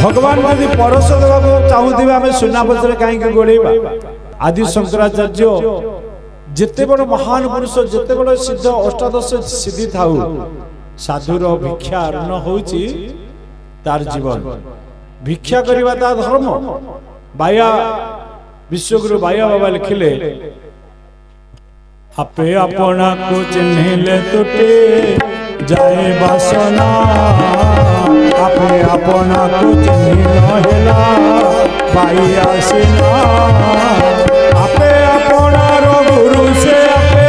भगवान यदि परस देवाक चाहूबे आम सुना पचर कहीं गोड़ेबा आदि शंकराचार्य जिते बड़ महान पुरुष जिते बड़ सिद्ध अष्टादश सिद्धि थाऊ साधुर भिक्षा न होची तार जीवन भिक्षा करवा ता धर्म बाया विश्वगुरु बाया बाबा लिखिले आपे अपना को चिन्हिले तुटे जाए वासना आपे अपना को चिन्हिला पाई आसीना आपे अपना गुरु से आपे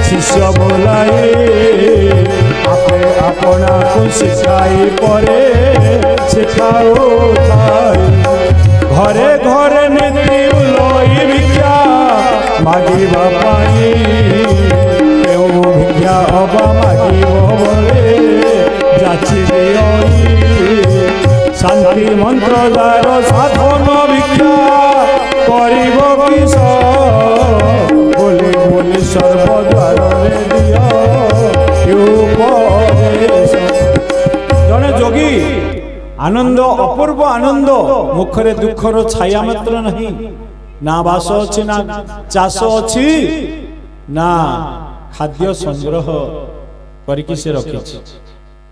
शिष्य बोलाई आपे अपना को सिखाई परे सिखाओ घरे घरे नीति उलई भिक्षा मागिबा पाई केउ भिक्षा अबा मागिबो बोले जाची देई शांति मंत्र द्वार साधन भिक्षा करिबो किस बोले बोले सर्व द्वार रे दियो उपदेश जने जोगी आनंद अपूर्व आनंद मुखरे दुखर छाया मात्र नहीं ना बास अच्छी ना चाष अच्छी ना खाद्य संग्रह करके से रखी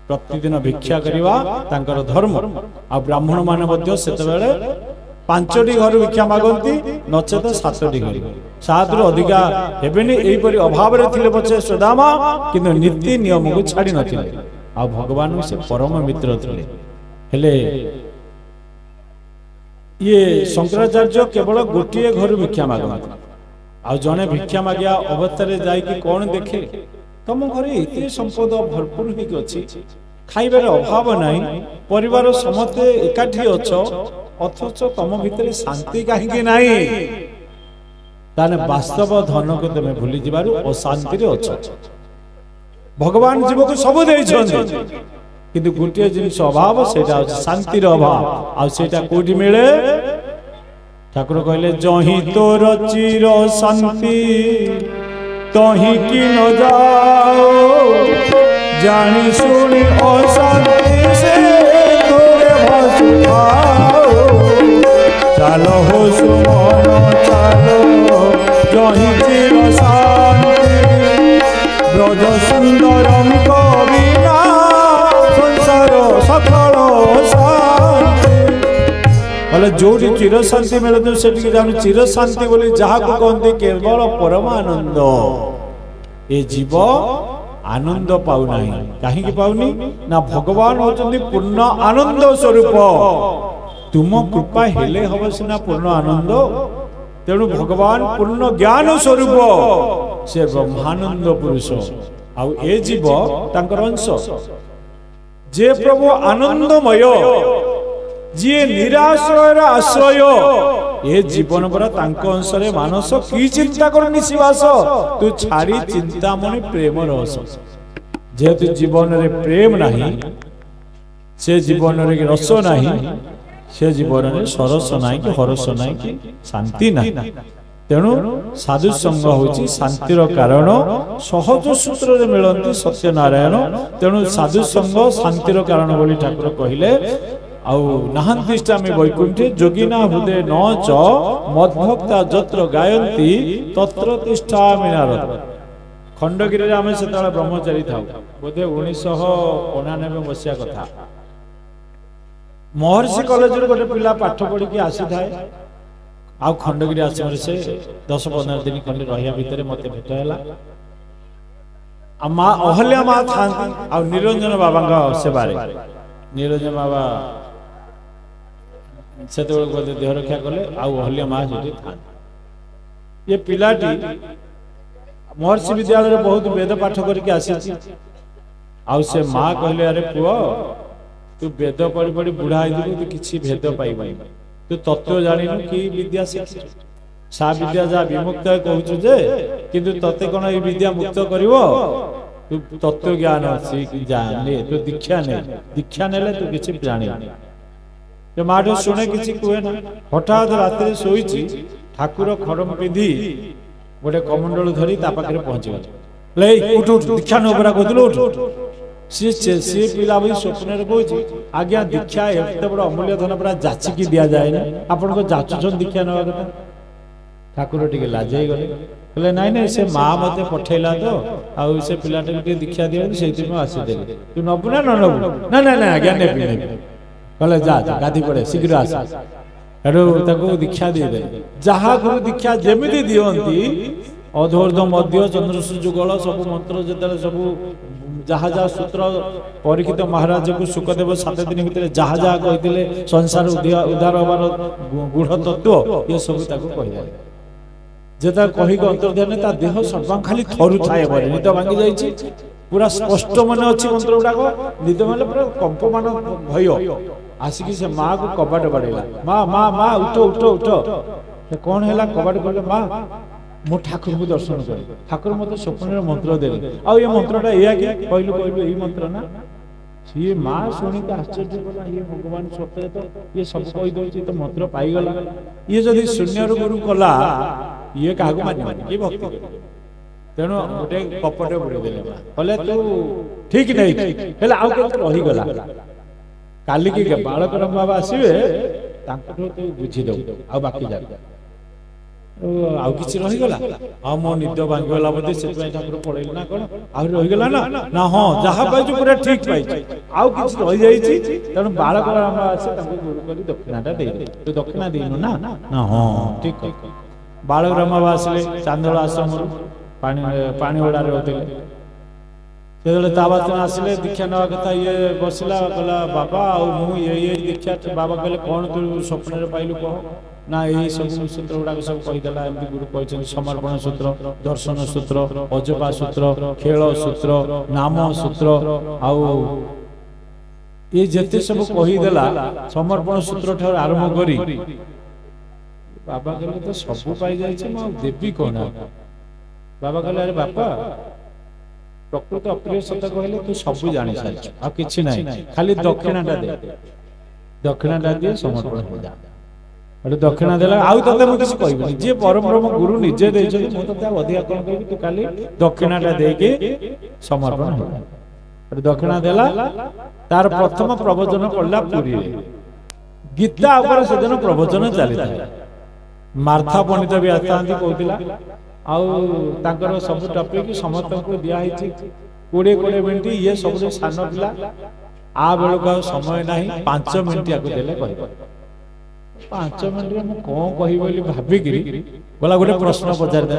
प्रतिदिन भिक्षा करवा तांकर धर्म आ ब्राह्मण मान मध्य सेतेबेले 5टी घर भिक्षा मागंती नचेत 7टी घर 7 रु अधिका हेबेनी एपरि अभाव रे थिले पछे सुदामा किंतु नीति नियम को छाड़ी नथिले आ भगवान से परम मित्र थिले हेले ये शंकराचार्य केवल गोटे घर भिक्षा मागंती आ जने भिक्षा मागिया अवस्था जाई कि कौन देखे तुम घरे एते संपद भरपूर होई अछि खाइबार अभाव नाही परिवार समते एकाठी अछो अथच तुम भितरे शांति काहे नाही ताने वास्तव धन को तुम भूली जिबारु अशांति रे अछो भगवान जीव को सब देइ छन किंतु गोटे जिनिस अभाव सेटा शांति रो अभाव आ सेटा कोठी मिले ठाकुर कहले जही तोर चिर शांति तही कि न जाओ जानी सुनी अशांति से तोरे भसुआओ चलो हो सुमन चलो जही चिर शांति ब्रज सुंदरम कविना संसार सफल शांति बोले जो चिर शांति मिले से चिर शांति बोली जहाँ को कहते केवल परमानंद ये जीव आनंद पाऊना कहीं पाऊनी ना भगवान होचंदी पूर्ण आनंद स्वरूप तुम कृपा हेले हम सीना पूर्ण आनंद तेणु भगवान पूर्ण ज्ञान स्वरूप से ब्रह्मानंद पुरुष आउ ए जीव तांकर अंश जे प्रभु आनंदमय जी निराश्रय आश्रय ये जीवन पर अंश मानस की चिंता कर निशिवास तू छाड़ी चिंता मणि प्रेम रस जेहेतु जीवन रे प्रेम नहीं से जीवन रे रस नहीं से जीवन रे सरस नहीं कि हरस नहीं कि शांति नहीं तेणु साधु संग होची शांतिर कारण सहज सूत्र रे मिलंती सत्यनारायण तेणु साधु संग शांतिर कारण बोली ठाकुर कहिले आउ नाहंतिष्ठा में वैकुंठे जोगिना हृदय न च मद्भक्ता जत्र गायन्ति तत्र तिष्ठामि नारद खंडगिरी रे आमे सेतला ब्रह्मचारी थाउ बोधे 1999 मसिया कथा महर्षि कॉलेज रे गोटे पिला पाठ पढ़ी के आसी थाए आ खंडगिरी आसी से 10-15 दिन खंडे रहिया भितरे मते भेट हैला आ मां अहल्या मां थांती आ निरंजन बाबा का सेवा रे निरंजन बाबा से देह रक्षा कले आहल्या माँ था ये पिलाटी महर्षि विद्यालय बहुत वेद पाठ करके आसी से माँ कहले अरे पुओ तू वेद पढ़ी पढ़ी बुढ़ा हो तू किसी भेद पाइब तू तत्व जानु कि विद्या शिखी सा विद्या जा विमुक्त कहूँ जे किंतु तते कौन ये विद्या मुक्त कर तू तत्व ज्ञान अच्छी जाने तू दीक्षा ने दीक्षा नेले तू किसी जानी माठ शुणे किसी कहे ना हठात रात शोची ठाकुर खड़म पिंधि गोटे कमंडल धरी पाखे पहुंची गले उठ उठ दीक्षा नबरा कहूँ उठ सी पिला भी स्वप्न कहूँ आज्ञा दीक्षा एत बड़ अमूल्य धन पूरा जाचिकी दि जाए आपण को जाचुन दीक्षा नवा कथा ठाकुर टे लाजे गले कहले नाई नाई से माँ मत पठेला तो आउ से पिलाटे दीक्षा दिया से आसीदे तू नबू ना न नबू ना ना ना आज्ञा नेबी कहले जा गाधी पड़े शीघ्र आस एडू दीक्षा दे जहा गुरु दीक्षा जमी दियंती अधोर्ध मध्य चंद्रसू जुगल सब मंत्र जो सब जहा जहा सूत्र परीक्षित महाराज को सुखदेव 7 दिन भितर जहा जहा कही संसार उद्धार हबार गूढ़ तत्व ये सब कहीदे जेता कहीक अंतर्ध्यान ता देह सर्वांग खाली थरु थाए बरे निद भांगी जाइछि पूरा स्पष्ट मन अछि मंत्र गुडाक निद माने पूरा कंपमान भय आसिकी से माँ को कबाट बाड़ेला माँ माँ माँ उठ उठ उठ कौन है कबाट कहले माँ मो ठाकुर को दर्शन कर ठाकुर मत स्वप्न मंत्र देले आ ये मंत्रटा या के कहलु कहलु ई मंत्र ना सी माँ शुणी के आश्चर्य कला ये भगवान सत्य तो ये सब कहि दोछि तो मंत्र पाई गला ये जदी शून्य गुरु कला ये कागु मानि ये भक्ति तेणु गोटे कपटे बुड़े देले कहले तू ठीक नहीं हेले आउ के रही गला काली के बालक राम बाबा आसीबे तांको तो बुझी दो आ बाकी जा आउ किछि रही गला आ मो निद भांगी गला बदे से ठाकुर पड़ेल ना कोन आ रही गला ना ना हां जहा पाइछु पूरा ठीक पाइछु आउ किछि रही जाईछि तेणु बालक राम बाबा आसी तांको गुरु करी दक्षिणाटा दे दे तो दक्षिणा देनु ना ना हां ठीक बालक राम बाबा आसीले चांदोल आश्रम पानी पानी ओडारे होते से ताबात आसिले दीक्षा नवा कथा ये बसला कहला बाबा मु ये दीक्षा बाबा कहले कौन तू स्वप्न पाइलु कह ना यही सब सूत्र गुड़ा सब कहीदेला एमती गुरु कहते समर्पण सूत्र दर्शन सूत्र अजपा सूत्र खेल सूत्र नाम सूत्र आउ ये जेते सब कहीदेला समर्पण सूत्र ठार आरंभ करी बाबा कहले तो सब पाई जाइछे म देवी कोना बाबा कहले अरे बापा प्रकृत अप्रिय सत्य कहले तू सब जानि सारी आ किछि नाही खाली दक्षिणाटा दे दक्षिणाटा दे समर्पण हो जा अरे दक्षिणा देला आउ तते म किछि कहबनी जे परम ब्रह्म गुरु निजे देछन म तते अधिका कोन कहबी तू खाली दक्षिणाटा दे के समर्पण हो अरे दक्षिणा देला तार प्रथम प्रवचन पड़ला पुरी गीता ऊपर सेदिन प्रवचन चलिता मार्था पंडित भी आतांती कहतिला आउ तांकर सब टॉपिक समस्त को दिया हिची 20 मिनिट ये सब सान पिला आ बेल का समय नहीं 5 मिनिट याको देले कहि 5 मिनिट रे म कोन कहि बोली भाबी गिरी बोला गोटे प्रश्न पचार दे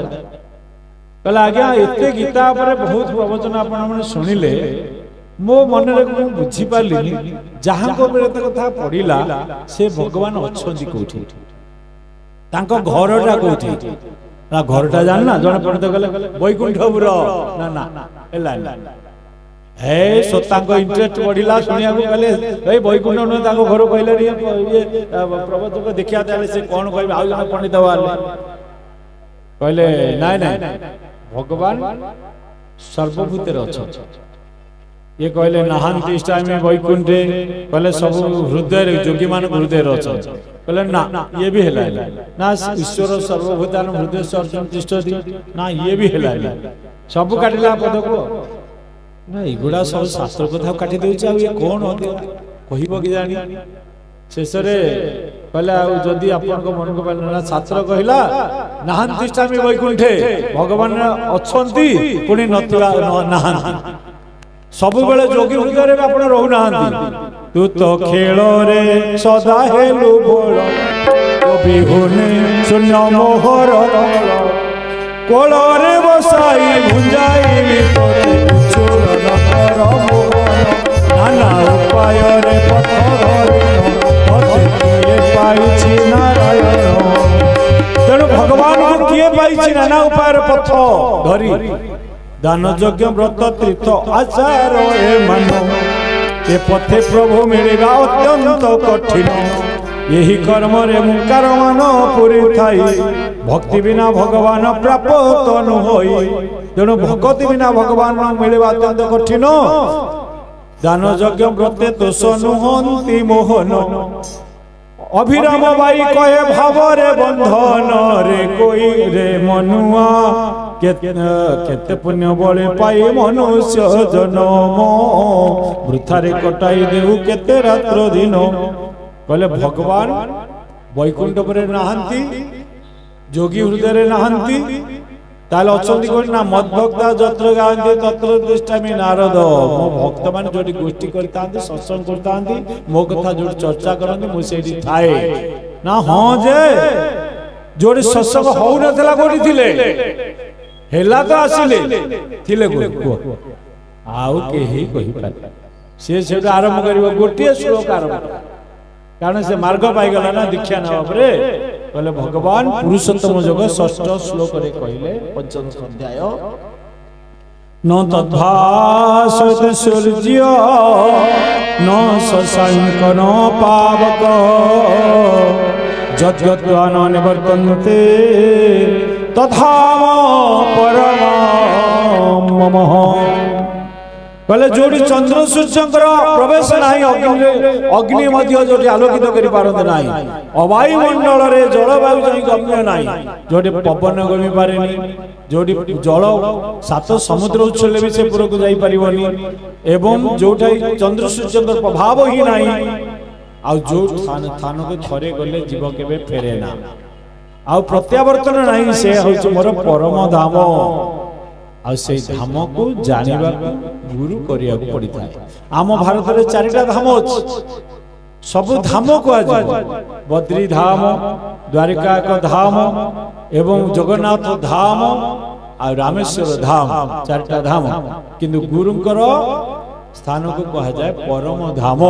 कहला आज्ञा एते गीता पर बहुत प्रवचन आपण माने सुनिले मो मन रे को बुझी पालिनी जहां को बेले कथा पडिला से भगवान अछंती कोठी तांको घरटा कोठी ना घरटा जानना जने पंडित गले वैकुंठपुर ना ना एला हे सोतांको इंटरेस्ट बढ़िला सुनिया को गले ए वैकुंठ न तांको घर कहले ये प्रवचक देखिया देले से कोन कहबे आ जने पंडित वाले कहले नाय नाय भगवान सर्वभूत रे अछि ये कहले नहांति टाइम में वैकुंठे कहले सब हृदय रे जोगी मान हृदय रे अछि कहले ना ये भी हेला ना ईश्वर सर्वभूतान हृदय से अर्जुन तिष्ठति ना ये भी हेला सब काटिला पद को ना इगुडा सब शास्त्र कथा काटि देउछ आ ये कोन होते कहिबो कि जानी शेष रे कहले आ जदी आपन को मन को पालना छात्र कहिला नहांति टाइम में वैकुंठे भगवान अछंती पुनी नथिला नहांति सब बेले जोगी हृदय रे आपण रहू नाहंती तू तो खेल रे सदा हेलु बोल तो बिहुने शून्य मोहर कोल रे बसाई भुंजाई विपति चूरन कर नाना उपाय रे पथर पति पाइछि नारायण तेणु भगवान को किए पाइछि नाना उपाय रे पथ धरी दान यज्ञ व्रत तीर्थ आचार ए मन ए पथे प्रभु मिलिबा अत्यंत कठिन यही कर्म रे मुकार मान पुरी थाई भक्ति बिना भगवान प्राप्त न होई तेणु भक्ति बिना भगवान मिलिबा अत्यंत कठिन दान यज्ञ व्रते दोष नुहंती मोहन अभिराम बाई कहे भावरे बंधन रे कोई रे मनुआ केते पुण्य बले पाई मनुष्य जन्म वृथारे कटाई देउ केते रात्र दिन कहले भगवान वैकुंठ पर नहांती जोगी हृदय नहांती ताले अचंती कोन ना मद्भक्ता जत्र गांधी तत्र दृष्टामि नारद मो भक्त मान जोडी गोष्ठी करतांती सत्संग करतांती मो कथा जोडी चर्चा करंती मो सेठी थाए ना हां जे जोडी सत्संग होउ नथला कोठी थिले हेला तो आसिले थिले को आउ केही कहि पारे से सेटा आरंभ करिवो गोटिए श्लोक आरंभ कारण से मार्ग पाई गला ना दीक्षा ना परे कहले भगवान पुरुषोत्तम योग षष्ठ श्लोक रे कहले पंचम अध्याय न तद्भासत सूर्य न शशांक न पावक जद्गत्वान निवर्तन्ते तथा परम मम कहले जोड़ी चंद्र सूर्यंकर प्रवेश नाही अग्नि मध्य जोड़ी आलोकित करि पारंत नाही अवायुमंडल रे जलवायु जई गम्य नाही जोड़ी पवन गमि पारेनी जोड़ी जल सात समुद्र उछले भी से पुर को जाई परिवनी एवं जोठाई चंद्र सूर्यंकर प्रभाव ही नाही आ जो स्थान को थरे गले जीव केबे फेरे ना आ प्रत्यावर्तन नाही से होछ मोर परम धाम आ से धाम को जानिबा गुरु करिया को पड़ी था आम भारत रे चारिटा धाम अछि सब धाम को आज बद्री धाम द्वारिका को धाम एवं जगन्नाथ धाम आ रामेश्वर धाम चारिटा धाम किंतु गुरुंकर स्थान को कहा जाए परम धाम।